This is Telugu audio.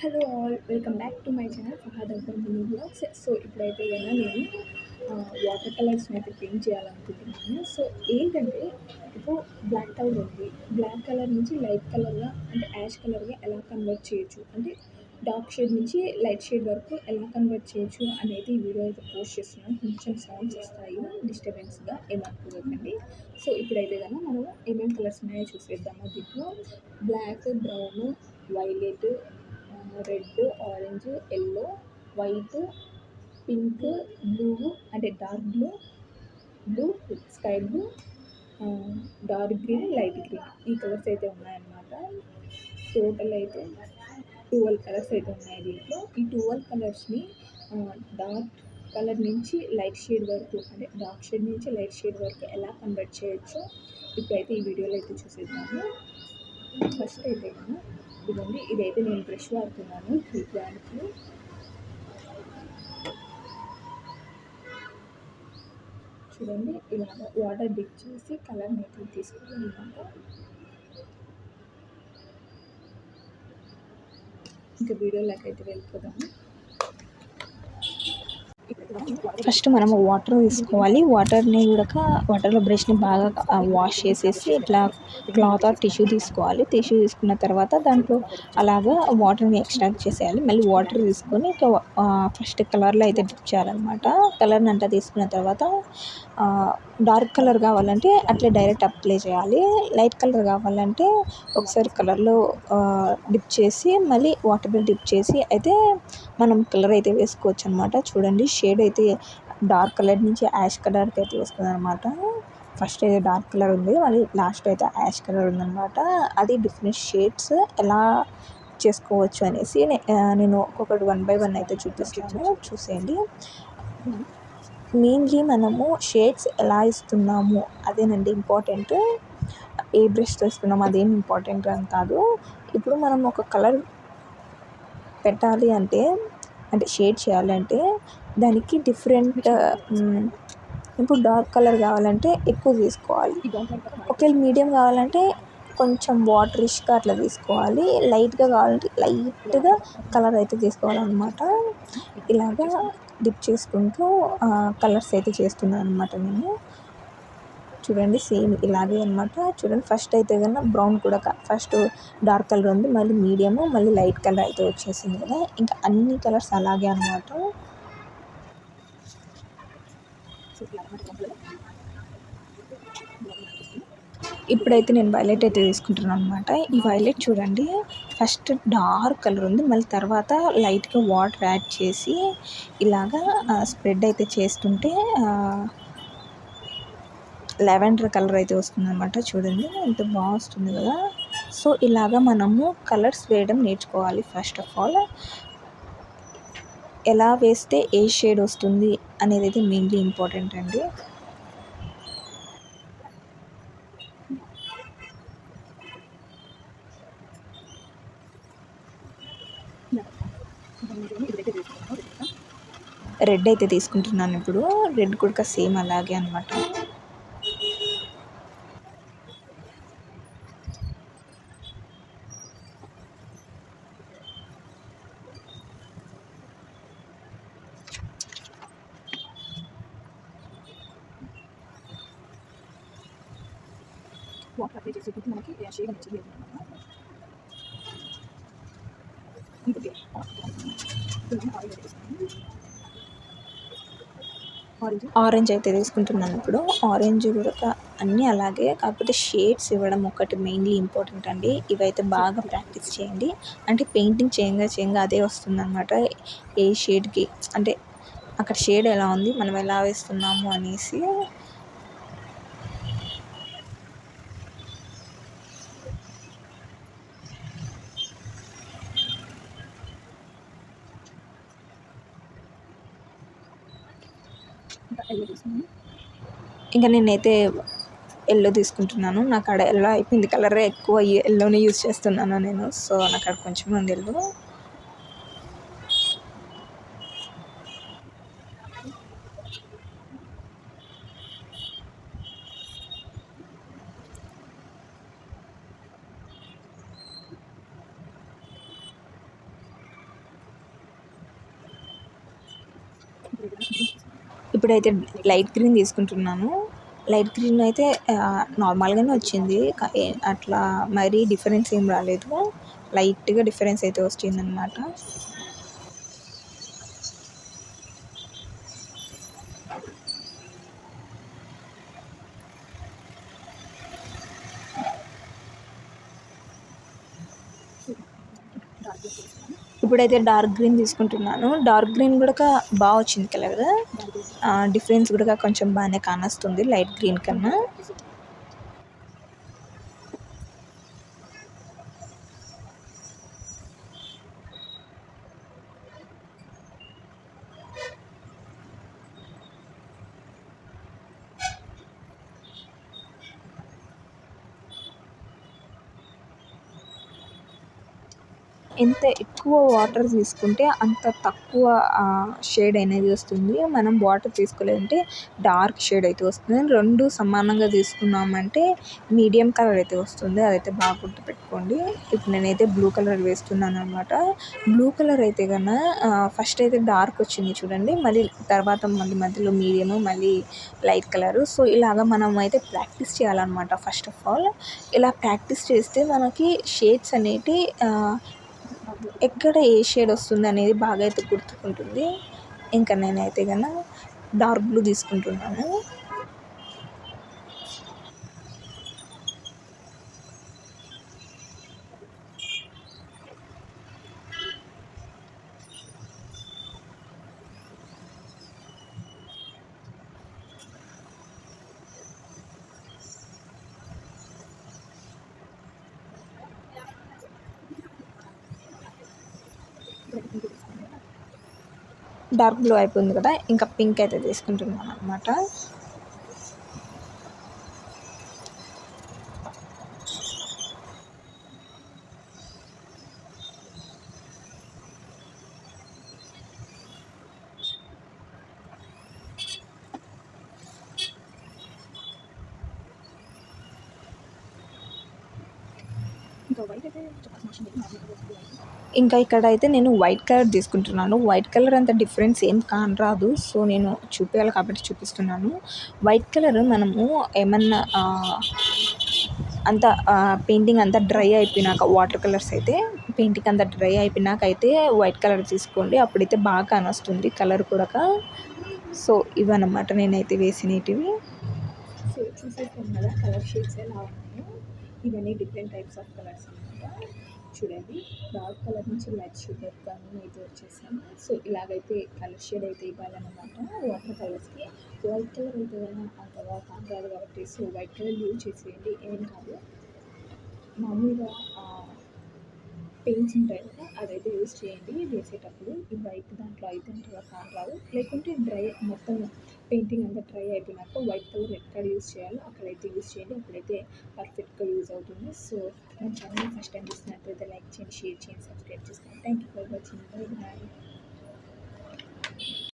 Hello all welcome back to my channel Fahad Akbar mini blogs. So ఇప్పుడైతే కనుక నేను వాటర్ కలర్స్ని అయితే పెయింట్ చేయాలనుకుంటున్నాను. సో ఏంటంటే ఇప్పుడు బ్లాక్ కలర్ ఉంది. బ్లాక్ కలర్ నుంచి లైట్ కలర్గా అంటే యాష్ కలర్గా ఎలా కన్వర్ట్ చేయొచ్చు, అంటే డార్క్ షేడ్ నుంచి లైట్ షేడ్ వరకు ఎలా కన్వర్ట్ చేయొచ్చు అనేది ఈ వీడియో అయితే పోస్ట్ చేస్తున్నాను. కొంచెం సౌండ్స్ వస్తాయి డిస్టర్బెన్స్గా, ఏమనుకోకండి. సో ఇప్పుడైతే కనుక మనం ఏమేమి కలర్స్ ఉన్నాయో చూసేద్దాము. దీంట్లో black, brown, violet, red, orange, yellow, white, pink, blue, అంటే dark blue, blue, sky blue, dark green, light green, ఈ కలర్స్ అయితే ఉన్నాయన్నమాట. టోటల్ అయితే 12 కలర్స్ అయితే ఉన్నాయి దీంట్లో. ఈ 12 కలర్స్ని డార్క్ కలర్ నుంచి లైట్ షేడ్ వరకు, అంటే డార్క్ షేడ్ నుంచి లైట్ షేడ్ వరకు ఎలా కన్వర్ట్ చేయొచ్చో ఇప్పుడైతే ఈ వీడియోలో అయితే చూసేద్దాము. ఫస్ట్ అయితే కదా ఇదండి, ఇదైతే నేను బ్రష్ వాడుతున్నాను దానికి. చూడండి, ఇలాగ వాటర్ డిప్ చేసి కలర్ని అయితే తీసుకోవాలన్నమాట. ఇంకా వీడియోలోకి అయితే వెళ్ళిపోదాము. ఫస్ట్ మనం వాటర్ తీసుకోవాలి. వాటర్ని కూడా వాటర్లో బ్రష్ని బాగా వాష్ చేసేసి ఇట్లా క్లాత్ ఆర్ టిష్యూ తీసుకోవాలి. టిష్యూ తీసుకున్న తర్వాత దాంట్లో అలాగా వాటర్ని ఎక్స్ట్రాక్ట్ చేసేయాలి. మళ్ళీ వాటర్ తీసుకొని ఫస్ట్ కలర్లో అయితే డిప్ చేయాలన్నమాట. కలర్ని అంతా తీసుకున్న తర్వాత డార్క్ కలర్ కావాలంటే అట్లే డైరెక్ట్ అప్లై చేయాలి. లైట్ కలర్ కావాలంటే ఒకసారి కలర్లో డిప్ చేసి మళ్ళీ వాటర్లో డిప్ చేసి అయితే మనం కలర్ అయితే వేసుకోవచ్చు అనమాట. చూడండి, షేడ్ అయితే డార్క్ కలర్ నుంచి యాష్ కలర్కి అయితే వస్తుంది అనమాట. ఫస్ట్ అయితే డార్క్ కలర్ ఉంది, మళ్ళీ లాస్ట్ అయితే యాష్ కలర్ ఉందన్నమాట. అది డిఫరెంట్ షేడ్స్ ఎలా చేసుకోవచ్చు అనేసి నేను ఒక్కొక్కటి 1 by 1 అయితే చూపిస్తాను, చూసేయండి. మెయిన్లీ మనము షేడ్స్ ఎలా ఇస్తున్నాము అదేనండి ఇంపార్టెంట్. ఏ బ్రష్తో ఇస్తున్నాము అదేం ఇంపార్టెంట్ అని కాదు. ఇప్పుడు మనం ఒక కలర్ పెట్టాలి అంటే షేడ్ చేయాలంటే దానికి డిఫరెంట్, ఇప్పుడు డార్క్ కలర్ కావాలంటే ఎక్కువ తీసుకోవాలి. ఒకవేళ మీడియం కావాలంటే కొంచెం వాటరిష్గా అట్లా తీసుకోవాలి. లైట్గా కావాలంటే లైట్గా కలర్ అయితే తీసుకోవాలన్నమాట. ఇలాగా డిప్ చేసుకుంటూ కలర్స్ అయితే చేస్తున్నాను అనమాట నేను. చూడండి, సేమ్ ఇలాగే అనమాట. చూడండి, ఫస్ట్ అయితే కన్నా బ్రౌన్ కూడా ఫస్ట్ డార్క్ కలర్ ఉంది, మళ్ళీ మీడియము, మళ్ళీ లైట్ కలర్ అయితే వచ్చేసింది కదా. ఇంకా అన్ని కలర్స్ అలాగే అనమాట. ఇప్పుడైతే నేను వైలెట్ అయితే తీసుకుంటున్నాను అనమాట. ఈ వైలెట్ చూడండి, ఫస్ట్ డార్క్ కలర్ ఉంది, మళ్ళీ తర్వాత లైట్గా వాటర్ యాడ్ చేసి ఇలాగా స్ప్రెడ్ అయితే చేస్తుంటే లెవెండర్ కలర్ అయితే వస్తుంది అనమాట. చూడండి, ఎంత బాగా వస్తుంది కదా. సో ఇలాగా మనము కలర్స్ వేయడం నేర్చుకోవాలి. ఫస్ట్ ఆఫ్ ఆల్ ఎలా వేస్తే ఏ షేడ్ వస్తుంది అనేది అయితే మెయిన్లీ ఇంపార్టెంట్ అండి. రెడ్ అయితే తీసుకుంటున్నాను ఇప్పుడు. రెడ్ కూడా సేమ్ అలాగే అనమాట. వాటర్ అప్లై చేసేటప్పుడు మనకి షేడ్ నచ్చింది ఆరెంజ్ అయితే తీసుకుంటున్నాను ఇప్పుడు. ఆరెంజ్ కూడా అన్నీ అలాగే, కాకపోతే షేడ్స్ ఇవ్వడం ఒకటి మెయిన్లీ ఇంపార్టెంట్ అండి. ఇవైతే బాగా ప్రాక్టీస్ చేయండి. అంటే పెయింటింగ్ చేయంగా అదే వస్తుంది అనమాట. ఏ షేడ్కి అంటే అక్కడ షేడ్ ఎలా ఉంది, మనం ఎలా వేస్తున్నాము అనేసి. ఇంకా నేనైతే ఎల్లో తీసుకుంటున్నాను. నాకు అక్కడ ఎల్లో అయిపోయింది, కలరే ఎక్కువ ఎల్లోనే యూజ్ చేస్తున్నాను నేను. సో నాకు అక్కడ కొంచెం ఉంది ఎల్లో. ఇప్పుడైతే లైట్ గ్రీన్ తీసుకుంటున్నాను. లైట్ గ్రీన్ అయితే నార్మల్గానే వచ్చింది. అట్లా మరీ డిఫరెన్స్ ఏం రాలేదు. లైట్గా డిఫరెన్స్ అయితే వచ్చిందనమాట. ఇప్పుడైతే డార్క్ గ్రీన్ తీసుకుంటున్నాను. డార్క్ గ్రీన్ కూడా బాగా వచ్చింది కలర్. డిఫరెన్స్ కూడా కొంచెం బాగానే కానొస్తుంది లైట్ గ్రీన్ కన్నా. ఎంత ఎక్కువ వాటర్ తీసుకుంటే అంత తక్కువ షేడ్ అనేది వస్తుంది. మనం వాటర్ తీసుకోలేదంటే డార్క్ షేడ్ అయితే వస్తుంది. రెండు సమానంగా తీసుకున్నామంటే మీడియం కలర్ అయితే వస్తుంది. అదైతే బాగా గుర్తుపెట్టుకోండి. ఇప్పుడు నేనైతే బ్లూ కలర్ వేస్తున్నాను అనమాట. బ్లూ కలర్ అయితే కన్నా ఫస్ట్ అయితే డార్క్ వచ్చింది చూడండి, మళ్ళీ తర్వాత మధ్యలో మీడియం, మళ్ళీ లైట్ కలరు. సో ఇలాగ మనం అయితే ప్రాక్టీస్ చేయాలన్నమాట. ఫస్ట్ ఆఫ్ ఆల్ ఇలా ప్రాక్టీస్ చేస్తే మనకి షేడ్స్ అనేటి ఎక్కడ ఏ షేడ్ వస్తుంది అనేది బాగా అయితే గుర్తుకుంటుంది. ఇంకా నేనైతే కన్నా డార్క్ బ్లూ తీసుకుంటున్నాను. డార్క్ బ్లూ అయిపోయింది కదా, ఇంకా పింక్ అయితే తీసుకుంటున్నాను అనమాట. ఇంకా ఇక్కడ అయితే నేను వైట్ కలర్ తీసుకుంటున్నాను. వైట్ కలర్ అంత డిఫరెన్స్ ఏం కానరాదు. సో నేను చూపించాలి కాబట్టి చూపిస్తున్నాను. వైట్ కలర్ మనము ఏమన్నా అంత పెయింటింగ్ అంతా డ్రై అయిపోయినాక, వాటర్ కలర్స్ అయితే పెయింటింగ్ అంతా డ్రై అయిపోయినాక అయితే వైట్ కలర్ తీసుకోండి. అప్పుడైతే బాగా కానొస్తుంది కలర్ కూడా. సో ఇవన్నమాట నేనైతే వేసినవి. సో చూసేసాం కదా కలర్ షేడ్స్ ఎలా ఉన్నాయో. ఇవన్నీ డిఫరెంట్ టైప్స్ ఆఫ్ కలర్స్ అనమాట. చూడండి, డార్క్ కలర్ నుంచి లైట్ షేడ్ కానీ అయితే వచ్చేసాము. సో ఇలాగైతే కలర్ షేడ్ అయితే ఇవ్వాలన్నమాట వాటర్ కలర్స్కి. వైట్ కలర్ అయితే అంతగా కాదు కాబట్టి సో వైట్ కలర్ యూజ్ చేసేయండి, ఏం కాదు. మామూలుగా పెయింట్స్ ఉంటాయి కదా, అదైతే యూజ్ చేయండి వేసేటప్పుడు. ఈ వైట్ దాంట్లో అయితే అంతగా కానరాదు. లేకుంటే డ్రై మొత్తం పెయింటింగ్ అంతా డ్రై అయిపోయినాక వైట్ కలర్ ఎక్కడ యూజ్ చేయాలో అక్కడైతే యూజ్ చేయండి. అప్పుడైతే పర్ఫెక్ట్గా యూజ్ అవుతుంది. సో మన ఛానల్ ఫస్ట్ టైం చూసినట్లయితే లైక్ చేయండి, షేర్ చేయండి, సబ్స్క్రైబ్ చేసుకోండి. Thank you for watching. Bye bye.